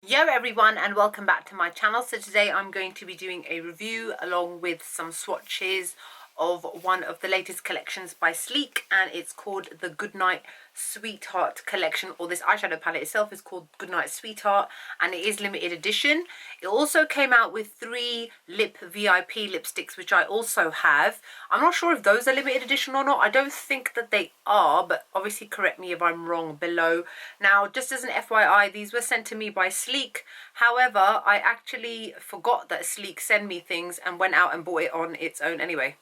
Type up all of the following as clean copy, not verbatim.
Yo everyone, and welcome back to my channel. So today I'm going to be doing a review along with some swatches of one of the latest collections by Sleek, and it's called the Goodnight Sweetheart collection, or this eyeshadow palette itself is called Goodnight Sweetheart, and it is limited edition. It also came out with 3 lip VIP lipsticks, which I also have. I'm not sure if those are limited edition or not. I don't think that they are, but obviously correct me if I'm wrong below. Now, just as an FYI, these were sent to me by Sleek. However, I actually forgot that Sleek sent me things and went out and bought it on its own anyway.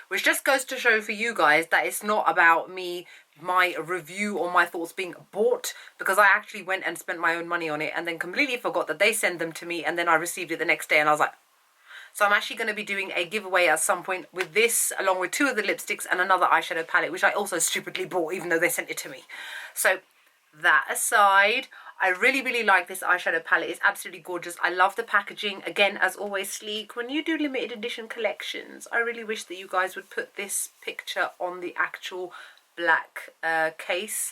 Which just goes to show for you guys that it's not about me, my review or my thoughts being bought, because I actually went and spent my own money on it and then completely forgot that they sent them to me, and then I received it the next day and I was like, so I'm actually going to be doing a giveaway at some point with this, along with 2 of the lipsticks and another eyeshadow palette, which I also stupidly bought even though they sent it to me. So that aside, I really like this eyeshadow palette. It's absolutely gorgeous. I love the packaging. Again, as always, Sleek, when you do limited edition collections, I really wish that you guys would put this picture on the actual black case,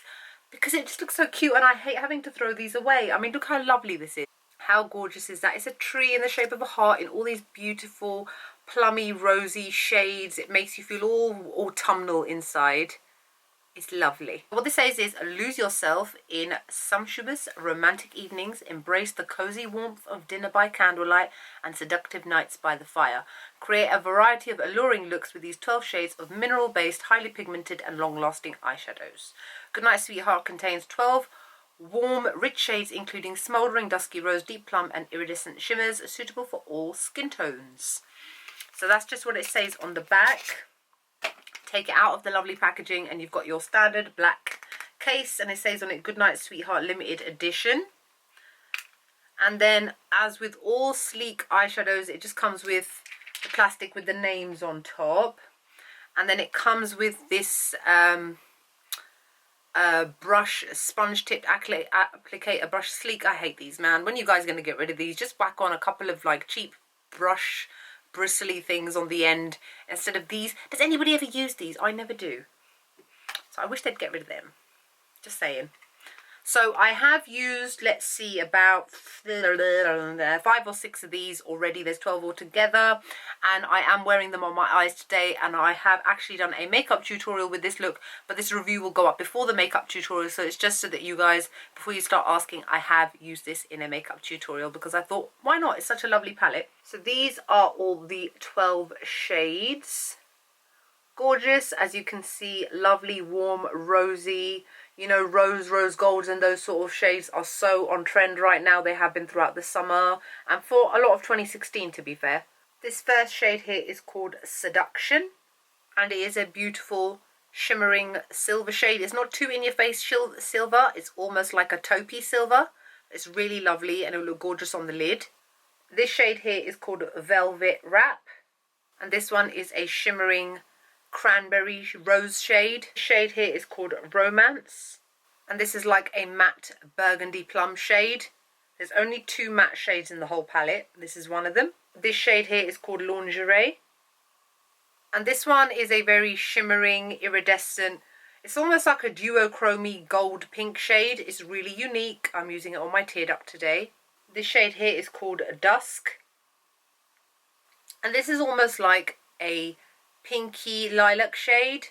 because it just looks so cute and I hate having to throw these away. I mean, look how lovely this is. How gorgeous is that? It's a tree in the shape of a heart in all these beautiful plummy rosy shades. It makes you feel all autumnal inside. It's lovely. What this says is, lose yourself in sumptuous romantic evenings, embrace the cozy warmth of dinner by candlelight and seductive nights by the fire. Create a variety of alluring looks with these 12 shades of mineral-based, highly pigmented and long-lasting eyeshadows. Goodnight Sweetheart contains 12 warm, rich shades including smouldering, dusky rose, deep plum and iridescent shimmers, suitable for all skin tones. So that's just what it says on the back. Take it out of the lovely packaging and you've got your standard black case, and it says on it Goodnight Sweetheart limited edition. And then, as with all Sleek eyeshadows, it just comes with the plastic with the names on top, and then it comes with this brush, sponge tipped applicator brush. Sleek, I hate these, man. When you guys are going to get rid of these, just whack on a couple of like cheap brush bristly things on the end instead of these. Does anybody ever use these? I never do. So I wish they'd get rid of them. Just saying. So I have used, let's see, about 5 or 6 of these already. There's 12 altogether, and I am wearing them on my eyes today, and I have actually done a makeup tutorial with this look, but this review will go up before the makeup tutorial, so it's just so that you guys, before you start asking, I have used this in a makeup tutorial because I thought, why not? It's such a lovely palette. So these are all the 12 shades. Gorgeous, as you can see, lovely, warm, rosy, you know, rose golds and those sort of shades are so on trend right now. They have been throughout the summer and for a lot of 2016, to be fair. This first shade here is called Seduction, and it is a beautiful shimmering silver shade. It's not too in your face silver, it's almost like a taupey silver. It's really lovely and it will look gorgeous on the lid. This shade here is called Velvet Wrap, and this one is a shimmering cranberry rose shade. The shade here is called Romance, and this is like a matte burgundy plum shade. There's only 2 matte shades in the whole palette. This is one of them. This shade here is called Lingerie, and this one is a very shimmering, iridescent, it's almost like a duochrome gold pink shade. It's really unique. I'm using it on my tear duct today. This shade here is called Dusk, and this is almost like a pinky lilac shade,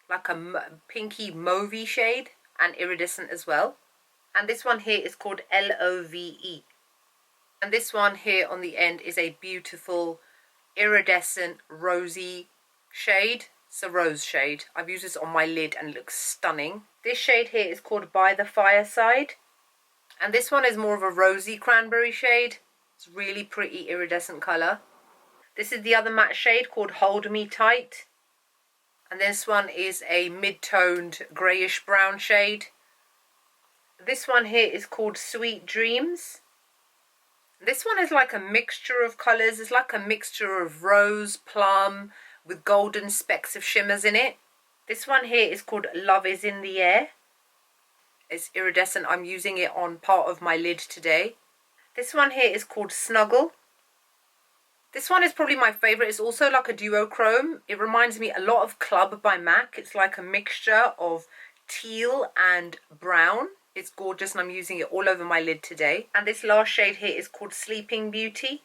like a pinky mauvey shade, and iridescent as well. And this one here is called Love, and this one here on the end is a beautiful iridescent rosy shade. It's a rose shade. I've used this on my lid and it looks stunning. This shade here is called By the Fireside, and this one is more of a rosy cranberry shade. It's really pretty iridescent colour. This is the other matte shade called Hold Me Tight. And this one is a mid-toned greyish brown shade. This one here is called Sweet Dreams. This one is like a mixture of colours. It's like a mixture of rose, plum, with golden specks of shimmers in it. This one here is called Love Is in the Air. It's iridescent. I'm using it on part of my lid today. This one here is called Snuggle. This one is probably my favourite. It's also like a duochrome. It reminds me a lot of Club by MAC. It's like a mixture of teal and brown. It's gorgeous and I'm using it all over my lid today. And this last shade here is called Sleeping Beauty.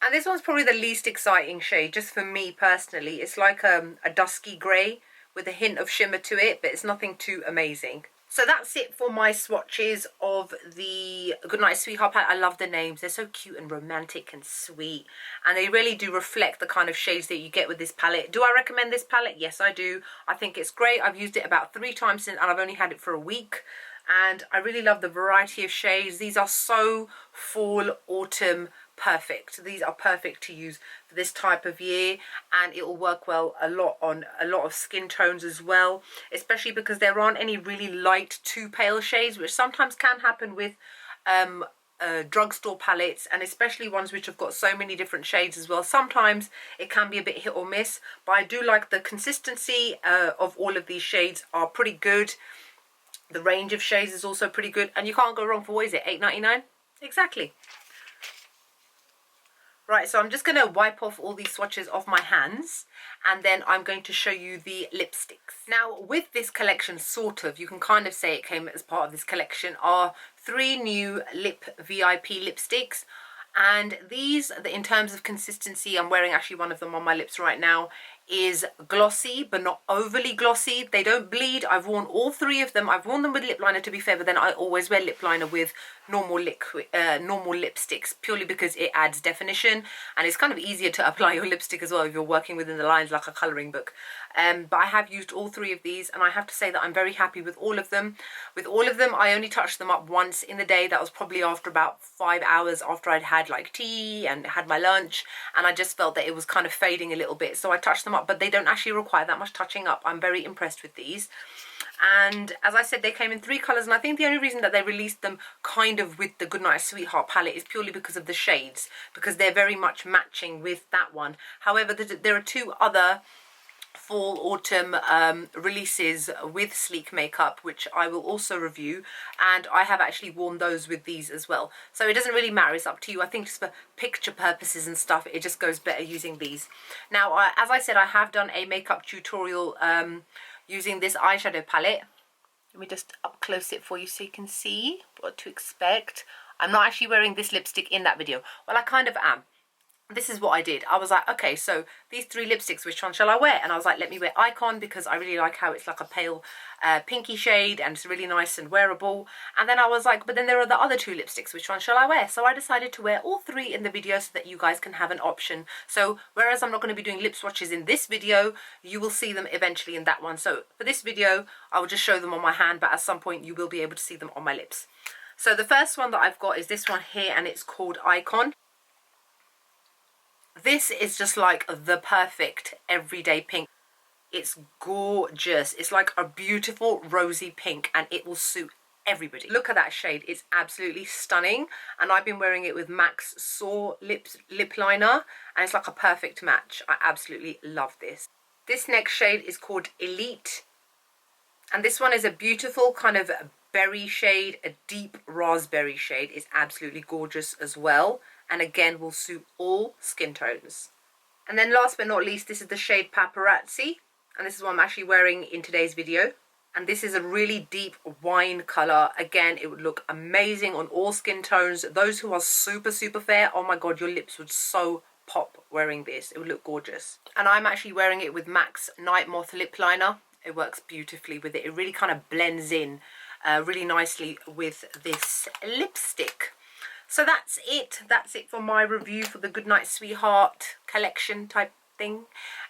And this one's probably the least exciting shade, just for me personally. It's like a dusky grey with a hint of shimmer to it, but it's nothing too amazing. So that's it for my swatches of the Goodnight Sweetheart palette. I love the names. They're so cute and romantic and sweet. And they really do reflect the kind of shades that you get with this palette. Do I recommend this palette? Yes, I do. I think it's great. I've used it about 3 times since, and I've only had it for a week. And I really love the variety of shades. These are so fall, autumn perfect. These are perfect to use for this type of year, and it will work well a lot on a lot of skin tones as well, especially because there aren't any really light too pale shades, which sometimes can happen with drugstore palettes, and especially ones which have got so many different shades as well. Sometimes it can be a bit hit or miss, but I do like the consistency of all of these shades are pretty good. The range of shades is also pretty good, and you can't go wrong for, what is it, $8.99? Exactly. Right, so I'm just going to wipe off all these swatches off my hands, and then I'm going to show you the lipsticks. Now, with this collection, sort of, you can kind of say it came as part of this collection, are 3 new Lip VIP lipsticks. And these, in terms of consistency, I'm wearing actually one of them on my lips right now, is glossy but not overly glossy. They don't bleed. I've worn all 3 of them. I've worn them with lip liner, to be fair, but then I always wear lip liner with normal lipsticks, purely because it adds definition and it's kind of easier to apply your lipstick as well if you're working within the lines like a colouring book. But I have used all 3 of these, and I have to say that I'm very happy with all of them. With all of them, I only touched them up once in the day. That was probably after about 5 hours after I'd had like tea and had my lunch, and I just felt that it was kind of fading a little bit, so I touched them up, but they don't actually require that much touching up. I'm very impressed with these. And as I said, they came in 3 colours, and I think the only reason that they released them kind of with the Goodnight Sweetheart palette is purely because of the shades, because they're very much matching with that one. However, there are 2 other fall autumn releases with sleek makeup, which I will also review, and I have actually worn those with these as well. So it doesn't really matter, it's up to you. I think just for picture purposes and stuff, it just goes better using these. Now, as I said, I have done a makeup tutorial using this eyeshadow palette. Let me just up close it for you so you can see what to expect. I'm not actually wearing this lipstick in that video. Well, I kind of am. This is what I did. I was like, okay, so these 3 lipsticks, which one shall I wear? And I was like, let me wear Icon, because I really like how it's like a pale pinky shade and it's really nice and wearable. And then I was like, but then there are the other 2 lipsticks, which one shall I wear? So I decided to wear all 3 in the video so that you guys can have an option. So whereas I'm not going to be doing lip swatches in this video, you will see them eventually in that one. So for this video, I will just show them on my hand, but at some point you will be able to see them on my lips. So the first one that I've got is this one here, and it's called Icon. This is just like the perfect everyday pink. It's gorgeous. It's like a beautiful rosy pink, and it will suit everybody. Look at that shade. It's absolutely stunning, and I've been wearing it with MAC's Soar lip liner, and it's like a perfect match. I absolutely love this. This next shade is called Elite, and this one is a beautiful kind of berry shade, a deep raspberry shade. It's absolutely gorgeous as well, and again will suit all skin tones. And then last but not least, this is the shade Paparazzi, and this is what I'm actually wearing in today's video. And this is a really deep wine colour. Again, it would look amazing on all skin tones. Those who are super fair, oh my god, your lips would so pop wearing this. It would look gorgeous. And I'm actually wearing it with MAC's Night Moth lip liner. It works beautifully with it. It really kind of blends in really nicely with this lipstick. So that's it. That's it for my review for the Goodnight Sweetheart collection type thing.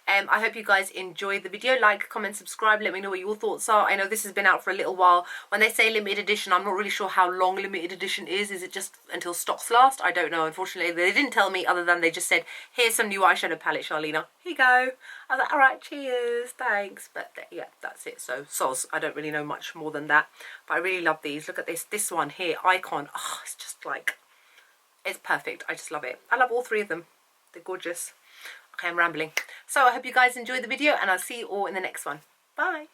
I hope you guys enjoyed the video. Like, comment, subscribe. Let me know what your thoughts are. I know this has been out for a little while. When they say limited edition, I'm not really sure how long limited edition is. Is it just until stocks last? I don't know. Unfortunately, they didn't tell me, other than they just said, here's some new eyeshadow palette, Charlena. Here you go. I was like, all right, cheers, thanks. But yeah, that's it. So soz. I don't really know much more than that. But I really love these. Look at this. This one here, Icon. Oh, it's just like, it's perfect. I just love it. I love all 3 of them. They're gorgeous. Okay, I'm rambling. So I hope you guys enjoyed the video, and I'll see you all in the next one. Bye.